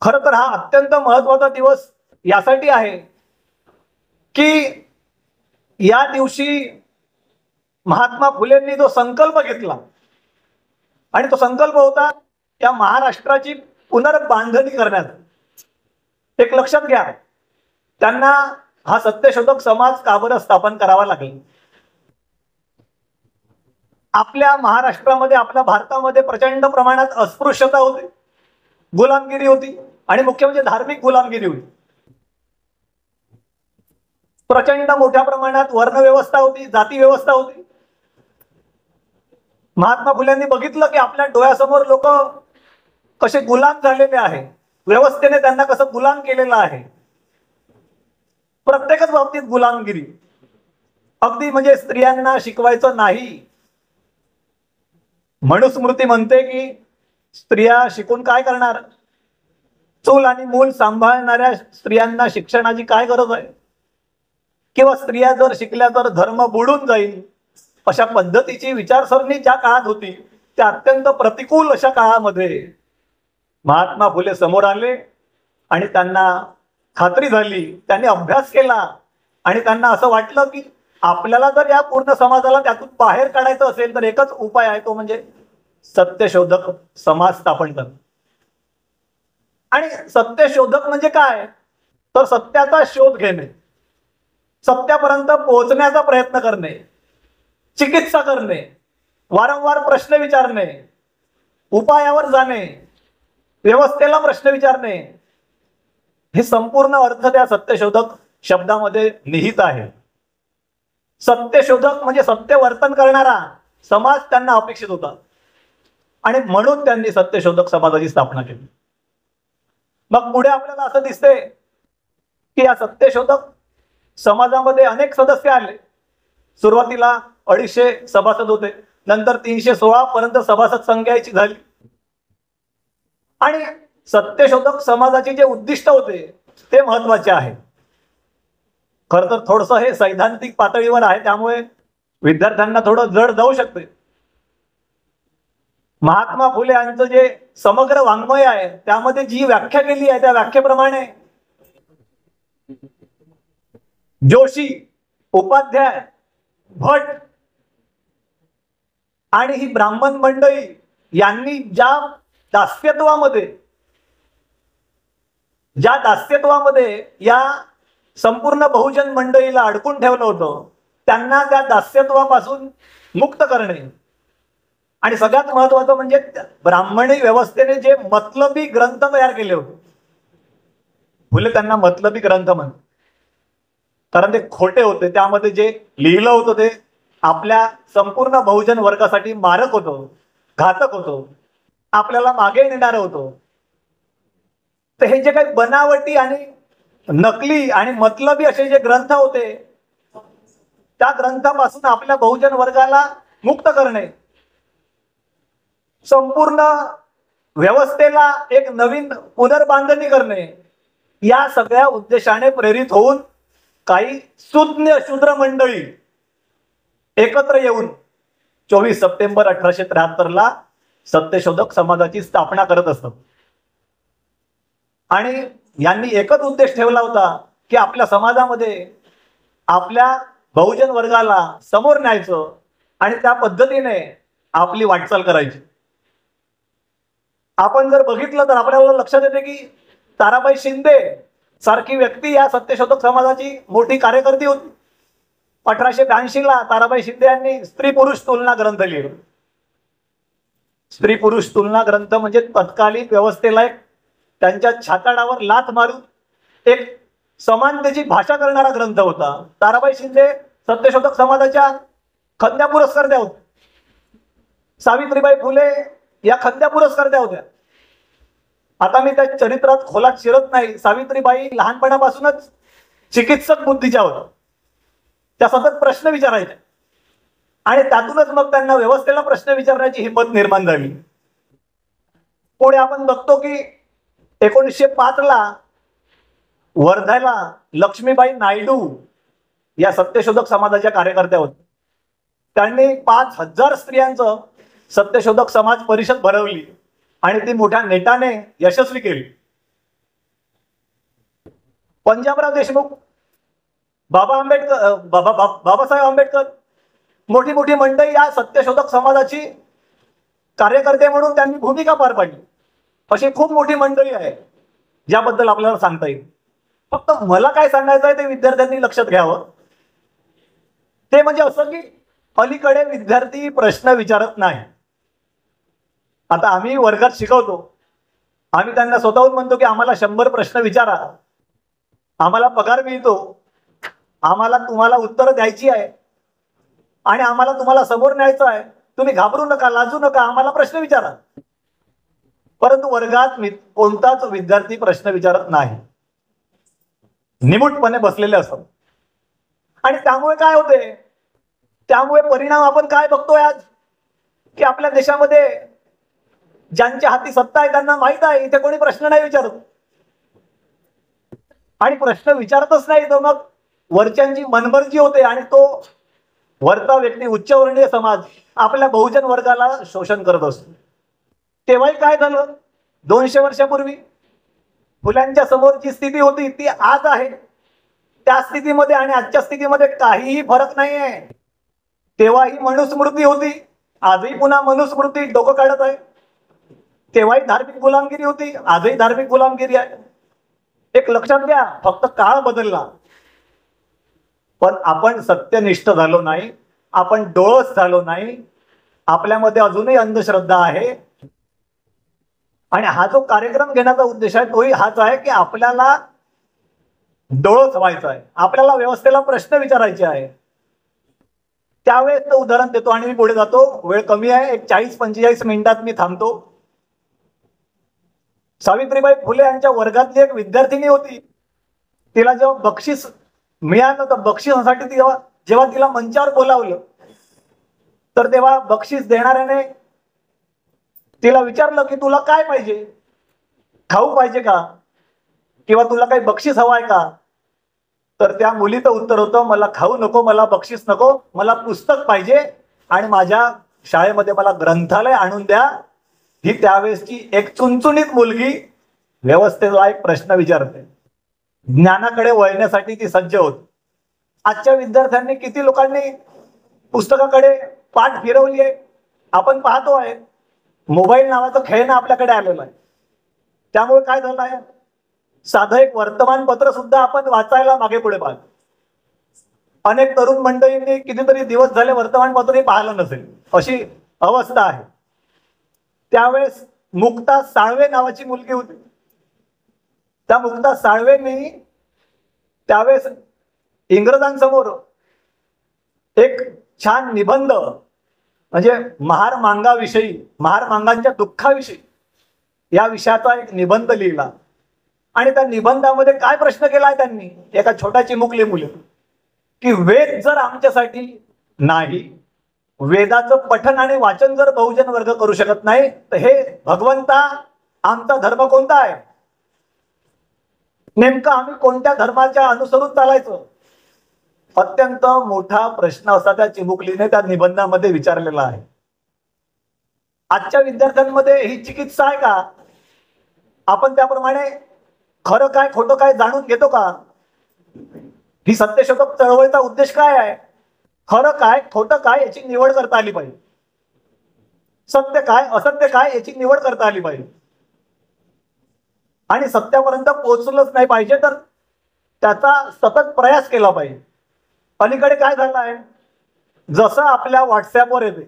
खरं तर हा अत्यंत महत्वाचा दिवस यासाठी आहे की या दिवशी महात्मा फुलेंनी जो संकल्प घेतला आणि तो संकल्प होता त्या महाराष्ट्राची पुनर्बांधणी करण्याचा. एक लक्षात घ्या, त्यांना हा सत्यशोधक समाज का बरं स्थापन करावा लागेल. आपल्या महाराष्ट्रामध्ये, आपल्या भारतामध्ये प्रचंड प्रमाणात अस्पृश्यता होती, गुलामगिरी होती आणि मुख्य म्हणजे धार्मिक गुलामगिरी होती. प्रचंड मोठ्या प्रमाणात वर्ण व्यवस्था होती, जाती व्यवस्था होती. महात्मा फुल्यांनी बघितलं की आपल्या डोळ्यासमोर लोक कसे गुलाम झालेले आहे, व्यवस्थेने त्यांना कसं गुलाम केलेलं आहे. प्रत्येकच बाबतीत गुलामगिरी. अगदी म्हणजे स्त्रियांना शिकवायचं नाही. मनुस्मृती म्हणते की स्त्रिया शिकून काय करणार, चूल आणि मूल सांभाळणाऱ्या स्त्रियांना शिक्षणाची काय गरज आहे, किंवा स्त्रिया जर शिकल्या तर धर्म बुडून जाईल. अशा पद्धतीची विचारसरणी ज्या काळात होती त्या अत्यंत प्रतिकूल अशा काळामध्ये महात्मा फुले समोर आले आणि त्यांना खात्री झाली, त्यांनी अभ्यास केला आणि त्यांना असं वाटलं की आपल्याला जर या पूर्ण समाजाला त्यातून बाहेर काढायचं असेल तर एकच उपाय आहे, तो म्हणजे सत्यशोधक समाज स्थापन करणं. आणि सत्यशोधक म्हणजे काय, तर सत्याचा शोध घेणे, सत्यापर्यंत पोहोचण्याचा प्रयत्न करणे, चिकित्सा करणे, वारंवार प्रश्न विचारणे, उपायावर जाणे, व्यवस्थेला प्रश्न विचारणे, हे संपूर्ण अर्थ त्या सत्यशोधक शब्दामध्ये निहित आहे. सत्यशोधक म्हणजे सत्य वर्तन करणारा समाज त्यांना अपेक्षित होता आणि म्हणून त्यांनी सत्यशोधक समाजाची स्थापना केली. मग पुढे आपल्याला असं दिसते की या सत्यशोधक समाजामध्ये अनेक सदस्य आले. सुरुवातीला 250 सभासद होते, नंतर 316 पर्यंत सभासद संख्याची झाली. आणि सत्यशोधक समाजाचे जे उद्दिष्ट होते ते महत्वाचे आहे. खर तर थोडस हे सैद्धांतिक पातळीवर आहे, त्यामुळे विद्यार्थ्यांना थोडं जड जाऊ शकते. महात्मा फुले यांचं जे समग्र वाङ्मय आहे त्यामध्ये जी व्याख्या केली आहे त्या व्याख्येप्रमाणे जोशी, उपाध्याय, भट आणि ही ब्राह्मण मंडळी यांनी ज्या दास्यत्वामध्ये या संपूर्ण बहुजन मंडळीला अडकून ठेवलं होतं, त्यांना त्या दास्यत्वापासून मुक्त करणे. आणि सगळ्यात महत्वाचं म्हणजे ब्राह्मणी व्यवस्थेने जे मतलबी ग्रंथ तयार केले होते, फुले त्यांना मतलबी ग्रंथ म्हणतात कारण ते खोटे होते. त्यामध्ये जे लिहिलं होतं ते आपल्या संपूर्ण बहुजन वर्गासाठी मारक होतं, घातक होतं, आपल्याला मागे नेणारं होतं. तर हे जे काही बनावटी आणि नकली आणि मतलबी असे जे ग्रंथ होते त्या ग्रंथापासून आपल्या बहुजन वर्गाला मुक्त करणे, संपूर्ण व्यवस्थेला एक नवीन पुनर्बांधणी करणे, या सगळ्या उद्देशाने प्रेरित होऊन काही सुज्ञ शूद्र मंडळी एकत्र येऊन 24 सप्टेंबर 1873 ला सत्यशोधक समाजाची स्थापना करत असतात. आणि यांनी एकच उद्देश ठेवला होता की आपल्या समाजामध्ये आपल्या बहुजन वर्गाला समोर न्यायचं आणि त्या पद्धतीने आपली वाटचाल करायची. आपण जर बघितलं तर आपल्याला लक्षात येते की ताराबाई शिंदे सारखी व्यक्ती या सत्यशोधक समाजाची मोठी कार्यकर्ती होती. 1882 ला ताराबाई शिंदे यांनी स्त्री पुरुष तुलना ग्रंथ लिहिला. स्त्री पुरुष तुलना ग्रंथ म्हणजे तत्कालीन व्यवस्थेला एक त्यांच्या छाताडावर लाथ मारून एक समानतेची भाषा करणारा ग्रंथ होता. ताराबाई शिंदे सत्यशोधक समाजाच्या खंद्या पुरस्कर्त्या होत्या. सावित्रीबाई फुले या खंद्या पुरस्कर्त्या होत्या. आता मी त्या चरित्रात खोलात शिरत नाही. सावित्रीबाई लहानपणापासूनच चिकित्सक बुद्धीच्या होत्या. त्या सतत प्रश्न विचारायच्या आणि त्यातूनच मग त्यांना व्यवस्थेला प्रश्न विचारण्याची हिंमत निर्माण झाली. पुढे आपण बघतो की 1905 ला वर्ध्याला लक्ष्मीबाई नायडू या सत्यशोधक समाजाच्या कार्यकर्त्या होत्या. त्यांनी 5000 स्त्रियांचं सत्यशोधक समाज परिषद भरवली आणि ती मोठ्या नेटाने यशस्वी केली. पंजाबराव देशमुख, बाबासाहेब आंबेडकर, मोठी मोठी मंडळी या सत्यशोधक समाजाची कार्यकर्ते म्हणून त्यांनी भूमिका पार पाडली. अशी खूप मोठी मंडळी आहे ज्याबद्दल आपल्याला सांगता येईल. फक्त मला काय सांगायचं आहे ते विद्यार्थ्यांनी लक्षात घ्यावं. ते म्हणजे असं की अलीकडे विद्यार्थी प्रश्न विचारत नाही. आता आम्ही वर्गात शिकवतो, आम्ही त्यांना स्वतःहून म्हणतो की आम्हाला 100 प्रश्न विचारा, आम्हाला पगार मिळतो, आम्हाला तुम्हाला उत्तरं द्यायची आहे आणि आम्हाला तुम्हाला समोर न्यायचं आहे. तुम्ही घाबरू नका, लाजू नका, आम्हाला प्रश्न विचारा. परंतु वर्गात कोणताच विद्यार्थी प्रश्न विचारत नाही, निमूटपणे बसलेले असतात. आणि त्यामुळे काय होते, त्यामुळे परिणाम आपण काय बघतोय आज, की आपल्या देशामध्ये ज्यांच्या हाती सत्ता आहे त्यांना माहित आहे इथे कोणी प्रश्न नाही विचारत. आणि प्रश्न विचारतच नाही तर मग वरच्यांची मनमर्जी होते आणि तो वरचा व्यक्ती, उच्चवर्णीय समाज आपल्या बहुजन वर्गाला शोषण करत असतो. तेव्हाही काय झालं, 200 वर्षापूर्वी फुलांच्या समोर जी स्थिती होती ती आज आहे. त्या स्थितीमध्ये आणि आजच्या स्थितीमध्ये काहीही फरक नाही आहे. तेव्हाही मनुस्मृती होती, आजही पुन्हा मनुस्मृती डोकं काढत आहे. तेव्हाही धार्मिक गुलामगिरी होती, आजही धार्मिक गुलामगिरी आहे. एक लक्षात घ्या, फक्त काळ बदलला पण आपण सत्यनिष्ठ झालो नाही, आपण डोळस झालो नाही. आपल्यामध्ये अजूनही अंधश्रद्धा आहे. आणि हा जो कार्यक्रम घेण्याचा उद्देश आहे तोही हाच आहे की आपल्याला डोळस व्हायचं आहे, आपल्याला व्यवस्थेला प्रश्न विचारायचे आहे. त्यावेळेस तो उदाहरण देतो आणि मी पुढे जातो. वेळ कमी आहे, एक 40-45 मिनिटात मी थांबतो. सावित्रीबाई फुले यांच्या वर्गातली एक विद्यार्थिनी होती. तिला जेव्हा बक्षीस मिळालं तर बक्षिसासाठी जेव्हा तिला मंचावर बोलावलं तर तेव्हा बक्षीस देणाऱ्याने तिला विचारलं की तुला काय पाहिजे, खाऊ पाहिजे का, किंवा तुला काही बक्षीस हवं आहे का. तर त्या मुलीचं उत्तर होतं, मला खाऊ नको, मला बक्षीस नको, मला पुस्तक पाहिजे आणि माझ्या शाळेमध्ये मला ग्रंथालय आणून द्या. ही त्यावेळेसची एक चुणचुणीत मुलगी व्यवस्थेला एक प्रश्न विचारते, ज्ञानाकडे वळण्यासाठी ती सज्ज होती. आजच्या विद्यार्थ्यांनी किती लोकांनी पुस्तकाकडे पाठ फिरवली आहे आपण पाहतो आहे. मोबाईल नावाचं खेळणं आपल्याकडे आलेलं आहे. त्यामुळे काय झालं आहे, साधं एक वर्तमानपत्र सुद्धा आपण वाचायला मागे पुढे पाहतो. अनेक तरुण मंडळींनी कितीतरी दिवस झाले वर्तमानपत्रही पाहिलं नसेल, अशी अवस्था आहे. त्यावेळेस मुक्ता साळवे नावाची मुलगी होती. त्या मुक्ता साळवेंनी त्यावेळेस इंग्रजांसमोर एक छान निबंध, म्हणजे महार मांगाविषयी, महार मांगांच्या दुःखाविषयी या विषयाचा एक निबंध लिहिला. आणि त्या निबंधामध्ये काय प्रश्न केलाय त्यांनी, एका छोट्या चिमुकली मुली, की वेद जर आमच्यासाठी नाही, वेदाचं पठण आणि वाचन जर बहुजन वर्ग करू शकत नाही तर हे भगवंता आमचा धर्म कोणता आहे, नेमकं आम्ही कोणत्या धर्माच्या अनुसरून चालायचं. अत्यंत मोठा प्रश्न असा त्या चिमुकलीने त्या निबंधामध्ये विचारलेला आहे. आजच्या विद्यार्थ्यांमध्ये ही चिकित्सा आहे का, आपण त्याप्रमाणे खरं काय खोटं काय जाणून घेतो का. ही सत्यशोधक चळवळीचा उद्देश काय आहे, खरं काय खोटं काय याची निवड करता आली पाहिजे, सत्य काय असत्य काय याची निवड करता आली पाहिजे. आणि सत्यापर्यंत पोहोचलंच नाही पाहिजे तर त्याचा सतत प्रयास केला पाहिजे. अलीकडे काय झालं आहे, जसं आपल्या व्हॉट्सअपवर येते,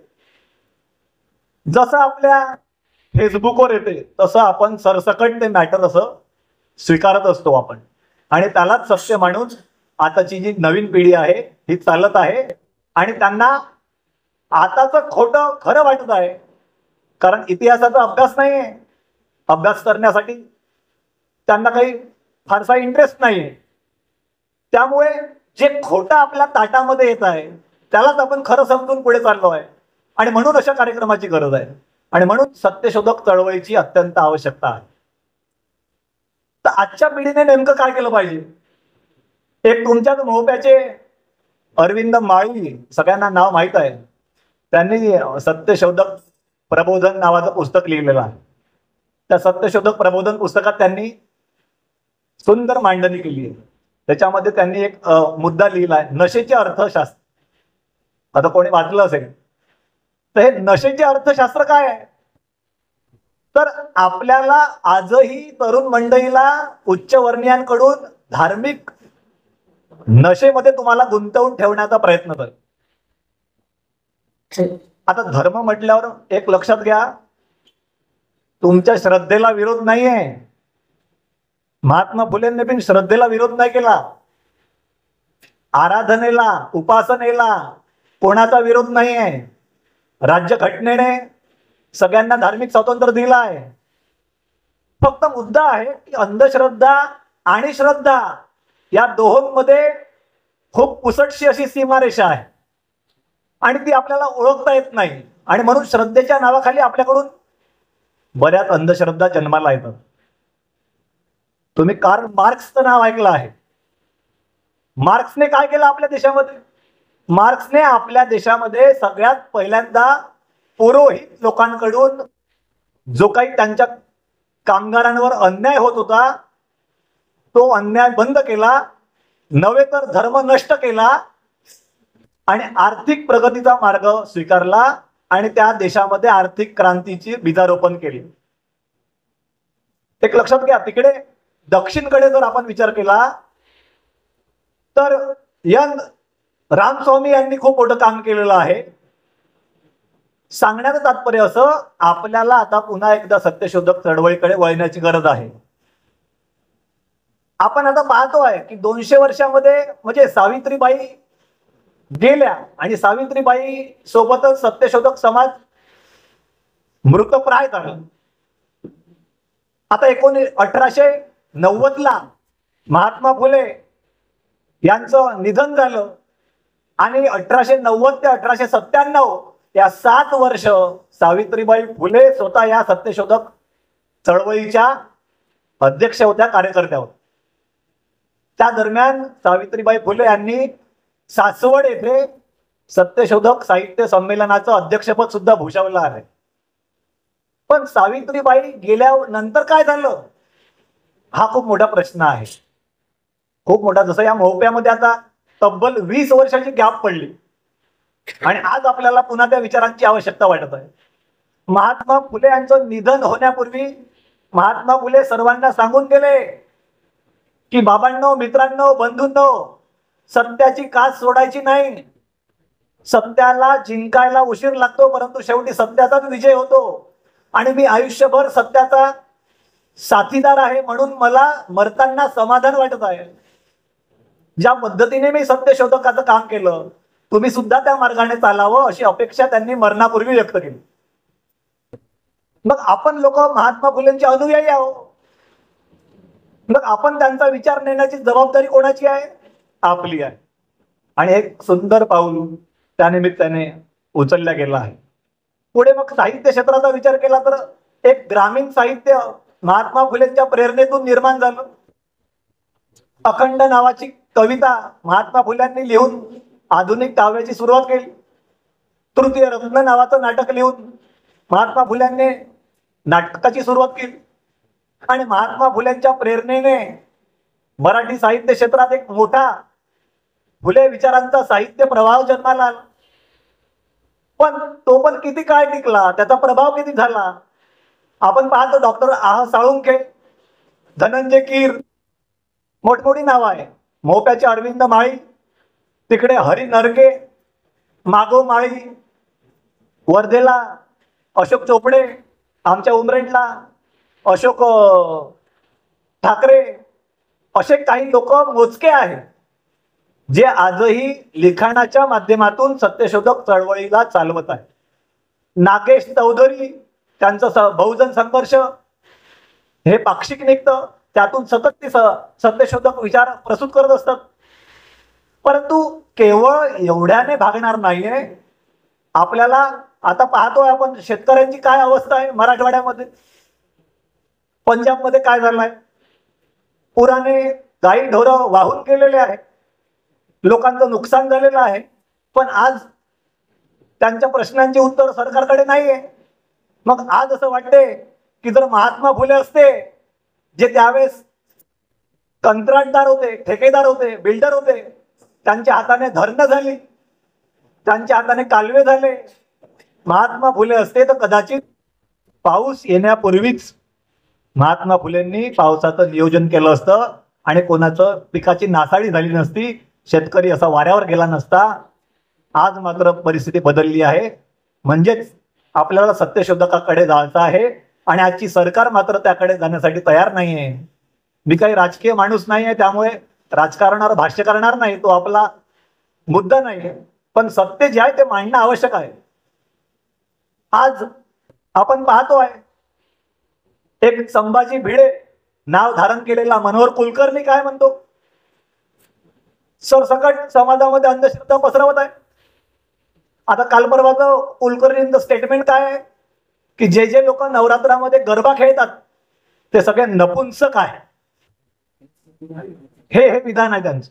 जसं आपल्या फेसबुकवर येते, तसं आपण सरसकट ते मॅटर असं स्वीकारत असतो आपण. आणि त्यालाच सत्य मानून आताची जी नवीन पिढी आहे ही चालत आहे. आणि त्यांना आताचं खोटं खरं वाटत आहे, कारण इतिहासाचा अभ्यास नाही आहे. अभ्यास करण्यासाठी त्यांना काही फारसा इंटरेस्ट नाही आहे. त्यामुळे जे खोटं आपल्या ताटामध्ये येत आहे त्यालाच आपण खरं समजून पुढे चाललो आहे. आणि म्हणून अशा कार्यक्रमाची गरज आहे आणि म्हणून सत्यशोधक चळवळीची अत्यंत आवश्यकता आहे. तर आजच्या पिढीने नेमकं काय केलं पाहिजे. एक तुमच्याच मोहप्याचे अरविंद माळी, सगळ्यांना नाव माहीत आहे, त्यांनी सत्यशोधक प्रबोधन नावाचं पुस्तक लिहिलेलं आहे. त्या सत्यशोधक प्रबोधन पुस्तकात त्यांनी सुंदर मांडणी केली आहे. त्याच्यामध्ये त्यांनी एक मुद्दा लिहिला आहे, नशेचे अर्थशास्त्र. आता कोणी वाचलं असेल तर हे नशेचे अर्थशास्त्र काय आहे, तर आपल्याला आजही तरुण मंडळीला उच्चवर्णीयांकडून धार्मिक नशेमध्ये तुम्हाला गुंतवून ठेवण्याचा प्रयत्न कर. आता धर्म म्हटल्यावर एक लक्षात घ्या, तुमच्या श्रद्धेला विरोध नाहीये. महात्मा फुलेंनी पण श्रद्धेला विरोध नाही केला. आराधनेला, उपासनेला कोणाचा विरोध नाहीये. राज्यघटनेने सगळ्यांना धार्मिक स्वातंत्र्य दिलं आहे. फक्त मुद्दा आहे की अंधश्रद्धा आणि श्रद्धा या दोहोंमध्ये खूप पुसटशी अशी सीमारेषा आहे आणि ती आपल्याला ओळखता येत नाही. आणि म्हणून श्रद्धेच्या नावाखाली आपल्याकडून बऱ्याच अंधश्रद्धा जन्माला येतात. तुम्ही कार्ल मार्क्सचं नाव ऐकलं आहे. मार्क्सने काय केलं आपल्या देशामध्ये? मार्क्सने आपल्या देशामध्ये सगळ्यात पहिल्यांदा पुरोहित लोकांकडून जो काही त्यांच्या कामगारांवर अन्याय होत होता तो अन्याय बंद केला, नव्हे तर धर्म नष्ट केला आणि आर्थिक प्रगतीचा मार्ग स्वीकारला आणि त्या देशामध्ये आर्थिक क्रांतीची बीजारोपण केली. एक लक्षात घ्या, तिकडे दक्षिणकडे जर आपण विचार केला तर यंग रामस्वामी यांनी खूप मोठं काम केलेलं आहे. सांगण्याचं तात्पर्य असं, आपल्याला आता पुन्हा एकदा सत्यशोधक चळवळीकडे वळण्याची गरज आहे. आपण आता पाहतो आहे की 200 वर्षामध्ये म्हणजे सावित्रीबाई गेल्या आणि सावित्रीबाई सोबतच सत्यशोधक समाज मृतप्राय झाला. आता 1890 महात्मा फुले यांचं निधन झालं आणि 1890 ते 1897 या 7 वर्ष सावित्रीबाई फुले स्वतः या सत्यशोधक चळवळीच्या अध्यक्ष होत्या, कार्यकर्त्या होत्या. त्या दरम्यान सावित्रीबाई फुले यांनी सासवड येथे सत्यशोधक साहित्य संमेलनाचं अध्यक्षपद सुद्धा भूषवलं आहे. पण सावित्रीबाई गेल्यानंतर काय झालं हा खूप मोठा प्रश्न आहे. खूप मोठा. जसं या महोप्यामध्ये आता तब्बल 20 वर्षाची गॅप पडली आणि आज आपल्याला पुन्हा त्या विचारांची आवश्यकता वाटत आहे. महात्मा फुले यांचं निधन होण्यापूर्वी महात्मा फुले सर्वांना सांगून गेले की बाबांनो, मित्रांनो, बंधूंनो, सत्याची कास सोडायची नाही. सत्याला जिंकायला उशीर लागतो परंतु शेवटी सत्याचाच विजय होतो आणि मी आयुष्यभर सत्याचा साथीदार आहे म्हणून मला मरताना समाधान वाटत आहे. ज्या पद्धतीने मी सत्यशोधकाचं काम केलं तुम्ही सुद्धा त्या मार्गाने चालावं अशी अपेक्षा त्यांनी मरणापूर्वी व्यक्त केली. मग आपण लोक महात्मा फुलेंचे अनुयायी आहोत. मग आपण त्यांचा विचार नेण्याची जबाबदारी कोणाची आहे? आपली आहे. आणि एक सुंदर पाऊल त्यानिमित्ताने उचलला गेला आहे. पुढे मग साहित्य क्षेत्राचा विचार केला तर एक ग्रामीण साहित्य महात्मा फुलेंच्या प्रेरणेतून निर्माण झालं. अखंड नावाची कविता महात्मा फुल्यांनी लिहून आधुनिक काव्याची सुरुवात केली. तृतीय रत्न नावाचं नाटक लिहून महात्मा फुल्यांनी नाटकाची सुरुवात केली आणि महात्मा फुल्यांच्या प्रेरणेने मराठी साहित्य क्षेत्रात एक मोठा फुले विचारांचा साहित्य प्रवाह जन्माला आला. पण तो पण किती काळ टिकला, त्याचा प्रभाव किती झाला आपण पाहतो. डॉक्टर आह साळुंखे, धनंजय कीर, मोठमोठी नावं आहे. मोप्याचे अरविंद माळी, तिकडे हरी नरके, मागो माळी, वर्धेला अशोक चोपडे, आमच्या उमरेडला अशोक ठाकरे, असे काही लोक मोजके आहेत जे आजही लिखाणाच्या माध्यमातून सत्यशोधक चळवळीला चालवत आहेत. नागेश चौधरी, त्यांचं बहुजन संघर्ष हे पाक्षिक निघतं, त्यातून सतत ते सत्यशोधक विचार प्रस्तुत करत असतात. परंतु केवळ एवढ्याने भागणार नाहीये. आपल्याला आता पाहतोय आपण शेतकऱ्यांची काय अवस्था आहे मराठवाड्यामध्ये, पंजाबमध्ये काय झालंय. पुराने गाई ढोरं वाहून गेलेले आहेत, लोकांचं नुकसान झालेलं आहे. पण आज त्यांच्या प्रश्नांची उत्तर सरकारकडे नाहीये. मग आज असं वाटते की जर महात्मा फुले असते जे त्यावेळेस कंत्राटदार होते, ठेकेदार होते, बिल्डर होते, त्यांच्या हाताने धरणं झाली, त्यांच्या हाताने कालवे झाले. महात्मा फुले असते तर कदाचित पाऊस येण्यापूर्वीच महात्मा फुलेंनी पावसाचं नियोजन केलं असतं आणि कोणाचं पिकाची नासाडी झाली नसती, शेतकरी असा वाऱ्यावर गेला नसता. आज मात्र परिस्थिती बदलली आहे. म्हणजेच आपल्याला सत्यशोधकाकडे जायचं आहे आणि आजची सरकार मात्र त्याकडे जाण्यासाठी तयार नाहीये. मी काही राजकीय माणूस नाहीये, त्यामुळे राजकारणावर भाष्य करणार नाही, तो आपला मुद्दा नाहीये. पण सत्य जे आहे ते मांडणं आवश्यक आहे. आज आपण पाहतो आहे एक संभाजी भिडे नाव धारण केलेला मनोहर कुलकर्णी काय म्हणतो, सरसकट समाजामध्ये अंधश्रद्धा पसरवत आहे. आता काल परवाचं कुलकर्णींचं स्टेटमेंट काय आहे की जे जे लोक नवरात्रामध्ये गरबा खेळतात ते सगळे नपुंसक आहे. हे विधान आहे त्यांचं.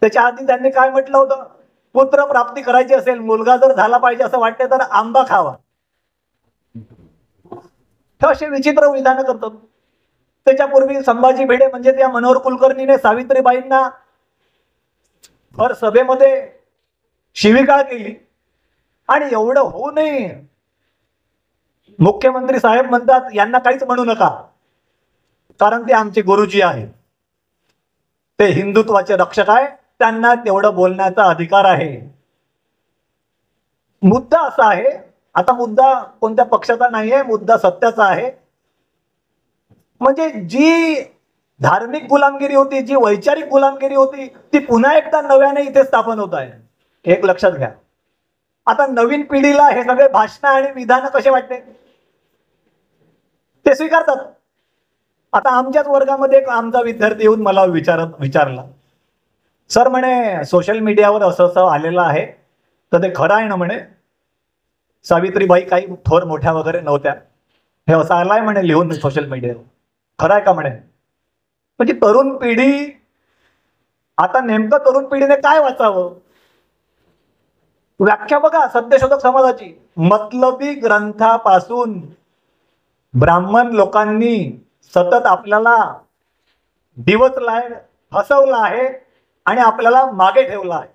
त्याच्या आधी त्यांनी काय म्हटलं होतं, पुत्र प्राप्ती करायची असेल, मुलगा जर झाला पाहिजे असं वाटते तर आंबा खावा. असे विचित्र विधान करतात. त्याच्यापूर्वी संभाजी भिडे म्हणजे त्या मनोहर कुलकर्णीने सावित्रीबाईंना भर सभेमध्ये शिवीगाळ केली. आणि एवढं होऊ नये, मुख्यमंत्री साहेब म्हणतात यांना काहीच म्हणू नका, कारण ते आमचे गुरुजी आहे, ते हिंदुत्वाचे रक्षक आहे, त्यांना तेवढं बोलण्याचा अधिकार आहे. मुद्दा असा आहे, आता मुद्दा कोणत्या पक्षाचा नाहीये, मुद्दा सत्याचा आहे. म्हणजे जी धार्मिक गुलामगिरी होती, जी वैचारिक गुलामगिरी होती, ती पुन्हा एकदा नव्याने इथे स्थापन होत आहे. एक लक्षात घ्या. आता नवीन पिढीला हे सगळे भाषण आणि विधान कसे वाटते, ते स्वीकारतात. आता आमच्याच वर्गामध्ये एक आमचा विद्यार्थी येऊन मला विचारला, सर म्हणे सोशल मीडियावर असं आलेलं आहे, तर ते खरं आहे ना म्हणे, सावित्रीबाई काही थोर मोठ्या वगैरे नव्हत्या, हे असं आलाय म्हणे लिहून सोशल मीडियावर, खरं आहे का म्हणे. म्हणजे तरुण पिढी, आता नेमकं तरुण पिढीने काय वाचावं, व्याख्या बघा सत्यशोधक समाजाची. मतलबी ग्रंथापासून ब्राह्मण लोकांनी सतत आपल्याला डिवचलाय, फसवलं आहे आणि आपल्याला मागे ठेवलं आहे.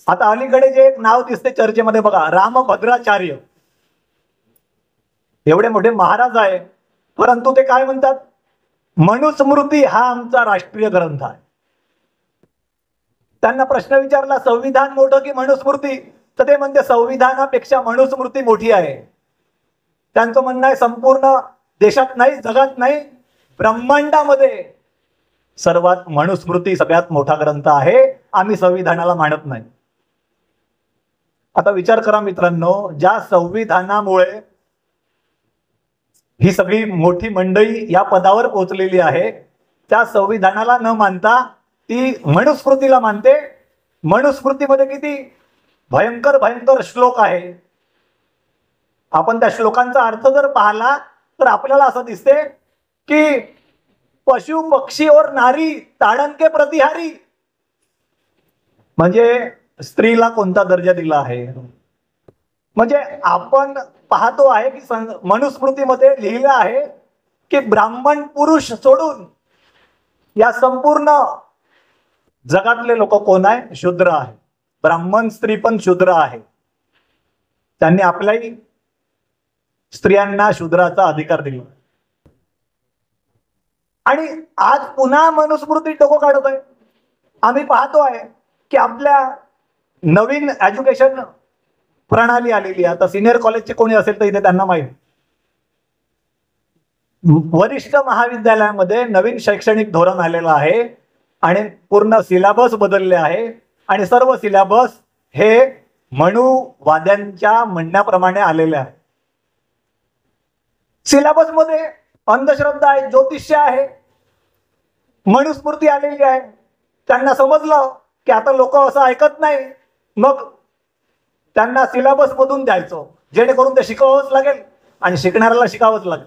आता अलीकडे जे एक नाव दिसते चर्चेमध्ये बघा, रामभद्राचार्य, एवढे मोठे महाराज आहे, परंतु ते काय म्हणतात, मनुस्मृती हा आमचा राष्ट्रीय ग्रंथ आहे. त्यांना प्रश्न विचारला संविधान मोठं की मनुस्मृती, तर ते म्हणते संविधानापेक्षा मनुस्मृती मोठी आहे. त्यांचं म्हणणं आहे संपूर्ण देशात नाही, जगात नाही, ब्रह्मांडामध्ये सर्वात मनुस्मृती सगळ्यात मोठा ग्रंथ आहे. आम्ही संविधानाला मानत नाही. आता विचार करा मित्रांनो, ज्या संविधानामुळे ही सगळी मोठी मंडळी या पदावर पोहोचलेली आहे, त्या संविधानाला न मानता ती मनुस्मृतीला मानते. मनुस्मृतीमध्ये किती भयंकर भयंकर श्लोक आहे. आपण त्या श्लोकांचा अर्थ जर पाहिला तर आपल्याला असं दिसते की पशु पक्षी और नारी ताडन के प्रतिहारी, म्हणजे स्त्रीला कोणता दर्जा दिला आहे. म्हणजे आपण पाहतो आहे की मनुस्मृतीमध्ये लिहिलं आहे की ब्राह्मण पुरुष सोडून या संपूर्ण जगातले लोक कोण आहे, शूद्र आहे. ब्राह्मण स्त्री पण शूद्र आहे. त्यांनी आपल्याही स्त्रियांना शूद्राचा अधिकार दिला. आणि आज पुन्हा मनुस्मृती टोको काढत आहे. आम्ही पाहतो आहे की आपल्या नवीन एज्युकेशन प्रणाली आलेली आहे. आता सिनियर कॉलेजचे कोणी असेल तर इथे त्यांना माहिती, वरिष्ठ महाविद्यालयामध्ये नवीन शैक्षणिक धोरण आलेलं आहे आणि पूर्ण सिलेबस बदलले आहे. आणि सर्व सिलेबस हे मनुवाद्यांच्या म्हणण्याप्रमाणे आलेले आहे. सिलेबस मध्ये अंधश्रद्धा आहे, ज्योतिष्य आहे, मनुस्मृती आलेली आहे. त्यांना समजलं की आता लोक असं ऐकत नाही, मग त्यांना सिलेबस मधून द्यायचं, जेणेकरून ते शिकावंच लागेल आणि शिकणाऱ्याला शिकावंच लागेल.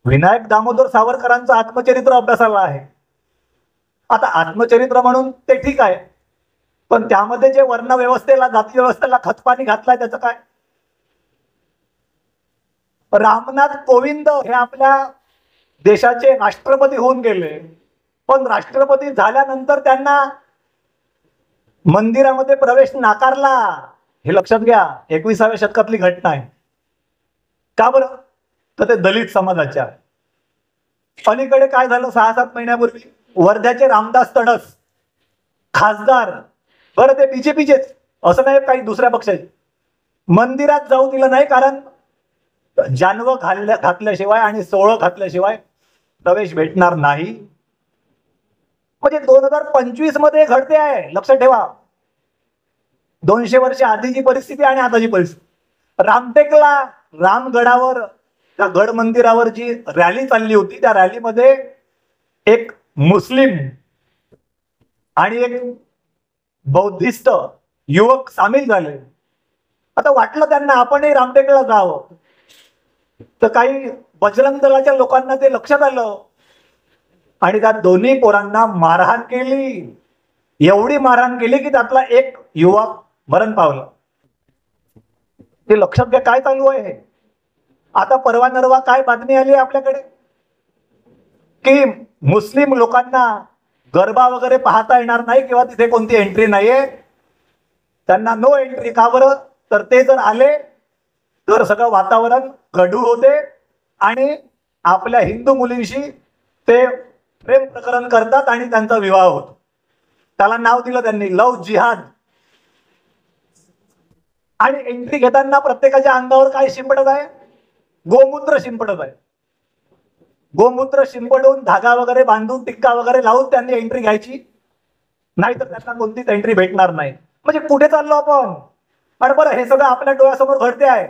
विनायक दामोदर सावरकरांचं आत्मचरित्र अभ्यासाला आहे. आता आत्मचरित्र म्हणून ते ठीक आहे, पण त्यामध्ये जे वर्ण व्यवस्थेला, जाती व्यवस्थेला खतपाणी घातलाय त्याचं काय. रामनाथ कोविंद हे आपल्या देशाचे राष्ट्रपती होऊन गेले, पण राष्ट्रपती झाल्यानंतर त्यांना मंदिरामध्ये प्रवेश नाकारला. हे लक्षात घ्या, 21व्या शतकातली घटना आहे. का बरं? तर ते दलित समाजाच्या. अलीकडे काय झालं, 6-7 महिन्यापूर्वी वर्ध्याचे रामदास तडस खासदार, बरं ते बीजेपीचेच, असं नाही काही दुसऱ्या पक्षाचे, मंदिरात जाऊ दिलं नाही, कारण जानवं घातल्याशिवाय आणि सोळं घातल्याशिवाय प्रवेश भेटणार नाही. म्हणजे 2025 मध्ये घडते आहे, लक्षात ठेवा. 200 वर्ष आधीची परिस्थिती आणि आताची परिस्थिती. रामटेकला, रामगडावर, त्या गड मंदिरावर जी रॅली चालली होती, त्या रॅलीमध्ये एक मुस्लिम आणि एक बौद्धिस्ट युवक सामील झाले. आता वाटलं त्यांना आपणही रामटेकला जावं, तर काही बजरंग दलाच्या लोकांना ते लक्षात आलं आणि त्या दोन्ही पोरांना मारहाण केली. एवढी मारहाण केली की त्यातला एक युवक मरण पावला. ते लक्षात घ्या काय चालू आहे. आता परवा नरवा काय बातमी आली आपल्याकडे की मुस्लिम लोकांना गरबा वगैरे पाहता येणार नाही किंवा तिथे कोणती एंट्री नाहीये, त्यांना नो एंट्री. का बरं? तर ते जर आले तर सगळं वातावरण गढूळ होते आणि आपल्या हिंदू मुलींशी ते प्रेम प्रकरण करतात आणि त्यांचा विवाह होतो. त्याला नाव दिलं त्यांनी लव्ह जिहाद. आणि एंट्री घेताना प्रत्येकाच्या अंगावर काय शिंपडत आहे? गोमूत्र शिंपडत आहे. गोमूत्र शिंपडून धागा वगैरे बांधून टिक्का वगैरे लावून त्यांनी एंट्री घ्यायची, नाहीतर त्यांना कोणतीच एंट्री भेटणार नाही. म्हणजे कुठे चाललो आपण? आणि बरं, हे सगळं आपल्या डोळ्यासमोर घडते आहे,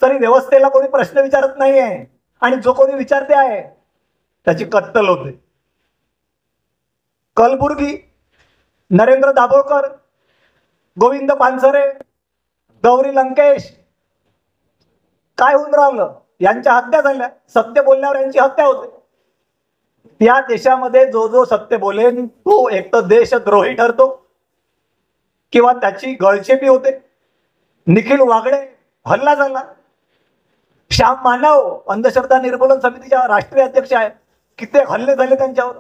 तरी व्यवस्थेला कोणी प्रश्न विचारत नाहीये आणि जो कोणी विचारते आहे त्याची कत्तल होते. कलबुर्गी, नरेंद्र दाभोळकर, गोविंद पानसरे, गौरी लंकेश, काय होऊन राहिलं? यांच्या हत्या झाल्या. सत्य बोलल्यावर यांची हत्या होते. या देशामध्ये जो जो सत्य बोलेन तो एक तर देशद्रोही ठरतो किंवा त्याची गळचेपी होते. निखिल वागडे हल्ला झाला. श्याम मानव अंधश्रद्धा निर्मूलन समितीच्या राष्ट्रीय अध्यक्ष आहे, कित्येक हल्ले झाले त्यांच्यावर.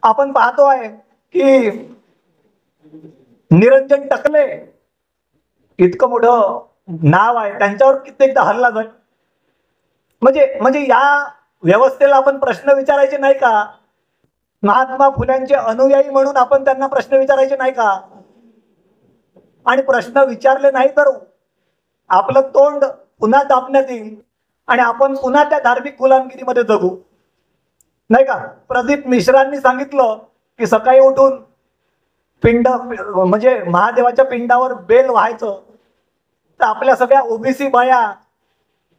आपण पाहतो आहे की निरंजन टकले, इतकं मोठं नाव आहे, त्यांच्यावर कित्येकदा हल्ला झाला. म्हणजे या व्यवस्थेला आपण प्रश्न विचारायचे नाही का? महात्मा फुल्यांचे अनुयायी म्हणून आपण त्यांना प्रश्न विचारायचे नाही का? आणि प्रश्न विचारले नाही तर आपलं तोंड पुन्हा दाबण्यात येईल आणि आपण पुन्हा त्या धार्मिक गुलामगिरीमध्ये जगू, नाही का? प्रदीप मिश्रांनी सांगितलं की सकाळी उठून पिंड म्हणजे महादेवाच्या पिंडावर बेल व्हायचं, तर आपल्या सगळ्या ओबीसी बाया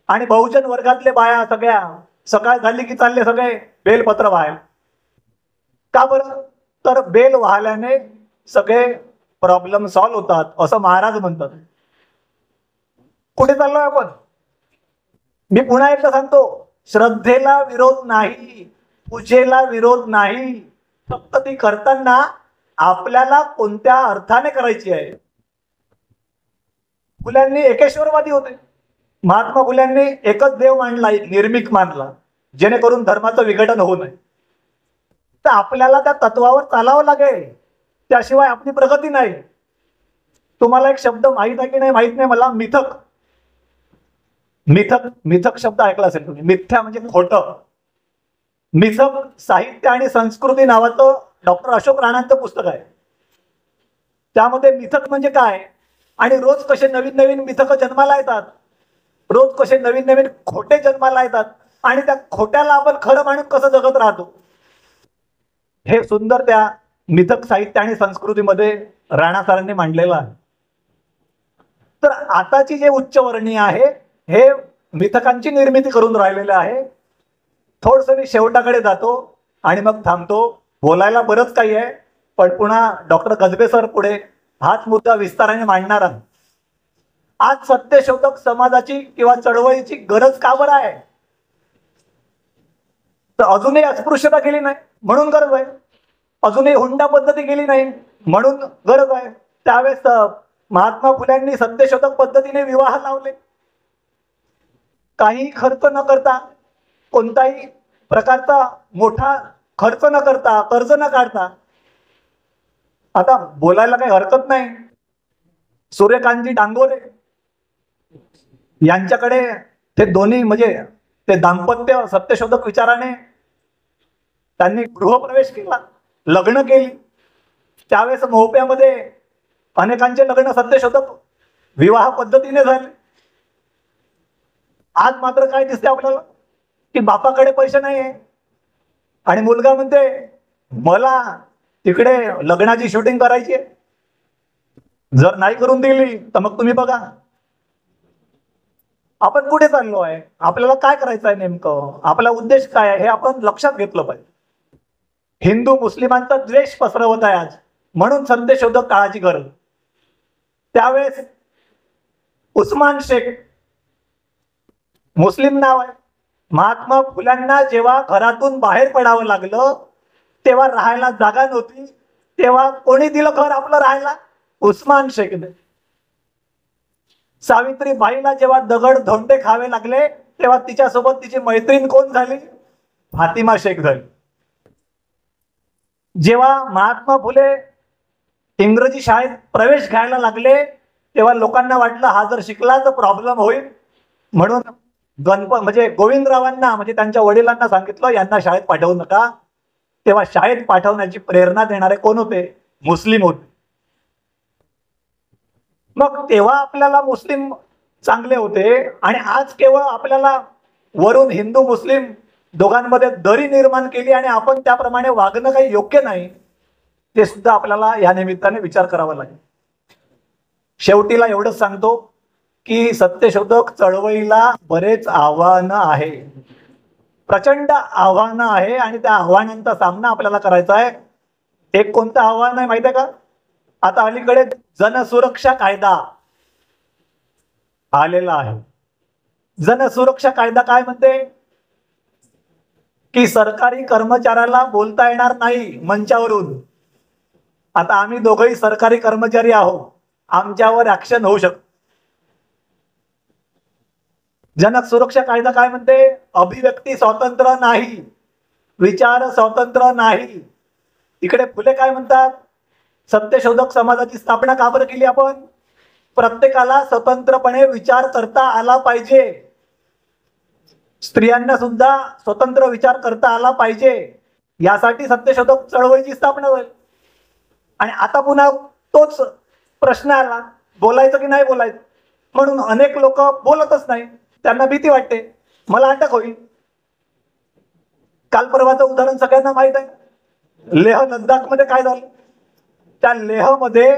आणि बहुजन वर्गातले बाया सगळ्या सकाळ झाली की चालले सगळे बेलपत्र व्हायला. का बरं? तर बेल वाहल्याने सगळे प्रॉब्लेम सॉल्व्ह होतात, असं महाराज म्हणतात. कुठे चाललोय आपण? मी पुन्हा एकदा सांगतो, श्रद्धेला विरोध नाही, पूजेला विरोध नाही, फक्त ती करताना आपल्याला कोणत्या अर्थाने करायची आहे. फुल्यांनी एकेश्वरवादी होते. महात्मा फुल्यांनी एकच देव मानला, निर्मिक मानला, जेणेकरून धर्माचं विघटन होऊ नये. तर आपल्याला त्या तत्वावर चालावं लागेल, त्याशिवाय आपली प्रगती नाही. तुम्हाला एक शब्द माहित आहे की नाही माहित नाही मला, मिथक. मिथक मिथक शब्द ऐकला असेल तुम्ही. मिथ्या म्हणजे खोटं. मिथक साहित्य आणि संस्कृती नावाचं डॉक्टर अशोक राणांचं पुस्तक आहे. त्यामध्ये मिथक म्हणजे काय आणि रोज कसे नवीन नवीन मिथक जन्माला येतात, रोज कसे नवीन नवीन खोटे जन्माला येतात आणि त्या खोट्याला आपण खरं मानून कसं जगत राहतो, हे सुंदर त्या मिथक साहित्य आणि संस्कृतीमध्ये राणा सरांनी मांडलेलं आहे. तर आताची जे उच्चवर्णीय आहे हे मिथकांची निर्मिती करून राहिलेले आहे. थोडस मी शेवटाकडे जातो आणि मग थांबतो. बोलायला बरंच काही आहे, पण पुन्हा डॉक्टर गजबे सर पुढे हाच मुद्दा विस्ताराने मांडणार आहे. आज सत्यशोधक समाजाची किंवा चळवळीची गरज का बरं आहे? तर अजूनही अस्पृश्यता केली नाही म्हणून गरज आहे, अजूनही हुंडा पद्धती केली नाही म्हणून गरज आहे. त्यावेळेस महात्मा फुल्यांनी सत्यशोधक पद्धतीने विवाह लावले, काही खर्च न करता. कोणताही प्रकारचा मोठा खर्च न करता, कर्ज न काढता, आता बोलायला काही हरकत नाही, सूर्यकांतजी डांगोरे यांच्याकडे ते दोन्ही म्हणजे ते दाम्पत्य सत्यशोधक विचाराने त्यांनी गृहप्रवेश केला, लग्न केली. त्यावेळेस मोहप्यामध्ये अनेकांचे लग्न सत्यशोधक विवाह पद्धतीने झाले. आज मात्र काय दिसते आपल्याला की बापाकडे पैसे नाही आहे आणि मुलगा म्हणते मला तिकडे लग्नाची शूटिंग करायची आहे, जर नाही करून दिली तर मग तुम्ही बघा. आपण कुठे चाललो आहे, आपल्याला काय करायचं आहे, नेमकं आपला उद्देश काय आहे हे आपण लक्षात घेतलं पाहिजे. हिंदू मुस्लिमांचा द्वेष पसरवत आहे आज, म्हणून सत्यशोधक काळाची गरज. त्यावेळेस उस्मान शेख मुस्लिम नाव आहे. महात्मा फुल्यांना जेव्हा घरातून बाहेर पडावं लागलं तेव्हा राहायला जागा नव्हती, तेव्हा कोणी दिलं घर आपलं राहायला? उस्मान शेखने. सावित्रीबाईला जेव्हा दगड धोंडे खावे लागले तेव्हा तिच्यासोबत तिची मैत्रीण कोण झाली? फातिमा शेख झाली. जेव्हा महात्मा फुले इंग्रजी शाळेत प्रवेश घ्यायला लागले तेव्हा लोकांना वाटलं हा जर शिकला तर प्रॉब्लेम होईल, म्हणून म्हणजे गोविंदरावांना म्हणजे त्यांच्या वडिलांना सांगितलं यांना शाळेत पाठवू नका. तेव्हा शाळेत पाठवण्याची प्रेरणा देणारे कोण होते? मुस्लिम होते. मग तेव्हा आपल्याला मुस्लिम चांगले होते आणि आज केवळ आपल्याला वरून हिंदू मुस्लिम दोघांमध्ये दरी निर्माण केली आणि आपण त्याप्रमाणे वागणं काही योग्य नाही, ते सुद्धा आपल्याला या निमित्ताने विचार करावा लागेल. शेवटीला एवढंच सांगतो की सत्यशोधक चळवळीला बरेच आव्हानं आहे, प्रचंड आव्हानं आहे आणि त्या आव्हानांचा सामना आपल्याला करायचा आहे. एक कोणतं आव्हान आहे माहिती आहे का? आता अलीकडे जनसुरक्षा कायदा आलेला आहे. जनसुरक्षा कायदा काय म्हणते की सरकारी कर्मचाऱ्याला बोलता येणार नाही मंचावरून. आता आम्ही दोघंही सरकारी कर्मचारी आहोत, आमच्यावर ऍक्शन होऊ शकतो. जनक सुरक्षा कायदा काय म्हणते? अभिव्यक्ती स्वातंत्र्य नाही, विचार स्वातंत्र्य नाही. इकडे फुले काय म्हणतात? सत्यशोधक समाजाची स्थापना का बरं केली आपण? प्रत्येकाला स्वतंत्रपणे विचार करता आला पाहिजे, स्त्रियांना सुद्धा स्वतंत्र विचार करता आला पाहिजे, यासाठी सत्यशोधक चळवळीची स्थापना झाली. आणि आता पुन्हा तोच प्रश्न आला, बोलायचं की नाही बोलायचं. म्हणून अनेक लोक बोलतच नाही, त्यांना भीती वाटते मला अटक होईल. काल परवाचं उदाहरण सगळ्यांना माहित आहे. लेह लडाख मध्ये काय झालं? त्या लेहमध्ये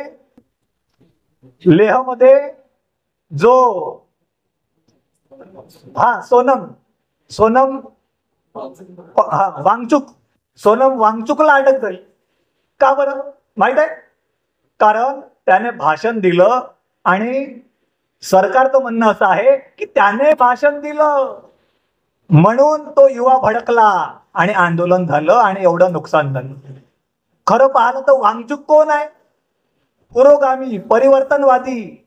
जो सोनम वांगचुकला अटक झाली. का बरं माहित आहे? कारण त्याने भाषण दिलं आणि सरकारचं म्हणणं असं आहे की त्याने भाषण दिलं म्हणून तो युवा भडकला आणि आंदोलन झालं आणि एवढं नुकसान झालं. खरं पाहिलं तर वांगचुक कोण आहे? पुरोगामी परिवर्तनवादी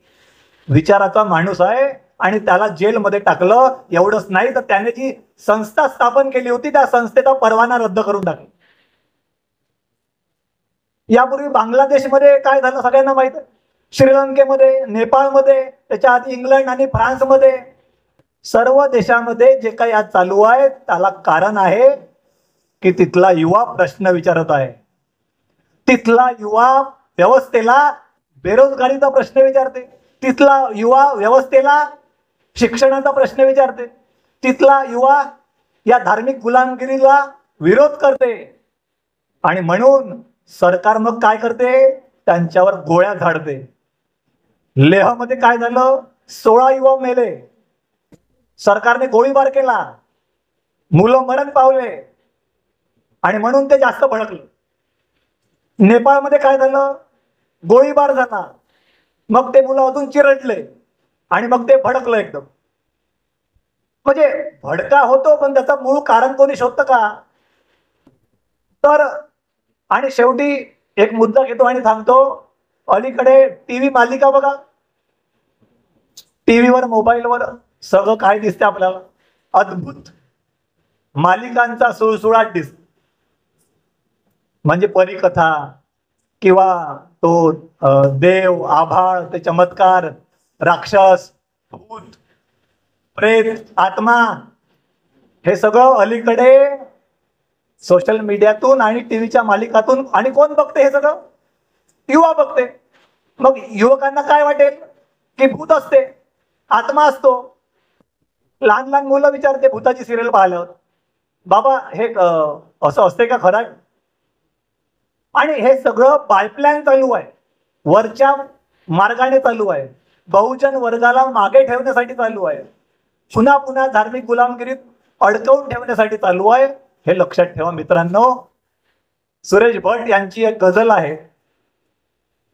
विचाराचा माणूस आहे आणि त्याला जेलमध्ये टाकलं. एवढंच नाही तर त्याने जी संस्था स्थापन केली होती त्या संस्थेचा परवाना रद्द करून टाकला. यापूर्वी बांगलादेशमध्ये काय झालं सगळ्यांना माहित आहे, श्रीलंकेमध्ये, नेपाळमध्ये, त्याच्या आधी इंग्लंड आणि फ्रान्समध्ये, सर्व देशामध्ये जे काही आज चालू आहे त्याला कारण आहे की तिथला युवा प्रश्न विचारत आहे. तिथला युवा व्यवस्थेला बेरोजगारीचा प्रश्न विचारते, तिथला युवा व्यवस्थेला शिक्षणाचा प्रश्न विचारते, तिथला युवा या धार्मिक गुलामगिरीला विरोध करते. आणि म्हणून सरकार मग काय करते? त्यांच्यावर गोळ्या झाडते. लेहमध्ये काय झालं? 16 युवा मेले, सरकारने गोळीबार केला, मुलं मरण पावले आणि म्हणून ते जास्त भडकलं. नेपाळमध्ये काय झालं? गोळीबार झाला, मग ते मुलं अजून चिरडले आणि मग ते भडकलं एकदम. म्हणजे भडका होतो पण त्याचा मूळ कारण कोणी शोधतं का? तर आणि शेवटी एक मुद्दा घेतो आणि थांबतो. अलीकडे टीव्ही मालिका बघा, टीव्हीवर मोबाईलवर सगळं काय दिसते आपल्याला? अद्भुत. मालिकांचा सुळसुळाट दिसतो. म्हणजे परीकथा किंवा तो देव, आभाळ, ते चमत्कार, राक्षस, भूत, प्रेत, आत्मा, हे सगळं अलीकडे सोशल मीडियातून आणि टीव्हीच्या मालिकातून. आणि कोण बघते हे सगळं? युवा बघते. मग युवकांना काय वाटेल की भूत असते, आत्मा असतो. लहान लहान मुलं विचारते भूताची सिरियल पाहिल्यावर, बाबा हे असं असते का खरं? आणि हे सगळं बायप्लॅन चालू आहे, वरच्या मार्गाने चालू आहे, बहुजन वर्गाला मागे ठेवण्यासाठी चालू आहे, पुन्हा पुन्हा धार्मिक गुलामगिरीत अडकवून ठेवण्यासाठी चालू आहे. हे लक्षात ठेवा मित्रांनो. सुरेश भट यांची एक गझल आहे.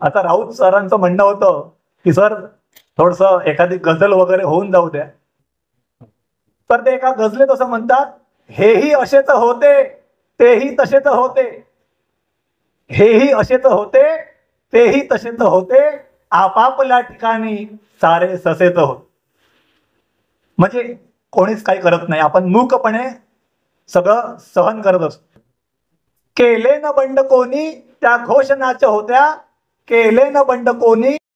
आता राऊत सरांचं म्हणणं होतं की सर थोडस एखादी गझल वगैरे होऊन जाऊ द्या. तर ते एका गझलेत असं म्हणतात, हेही असेच होते तेही तसेच होते, हेही असेच होते तेही तसेच होते, आपापल्या ठिकाणी सारे ससेच होते. म्हणजे कोणीच काही करत नाही, आपण मूकपणे सगळं सहन करत असतो. केले न बंड कोणी त्या घोषणाच्या होत्या, केले न बंड कोणी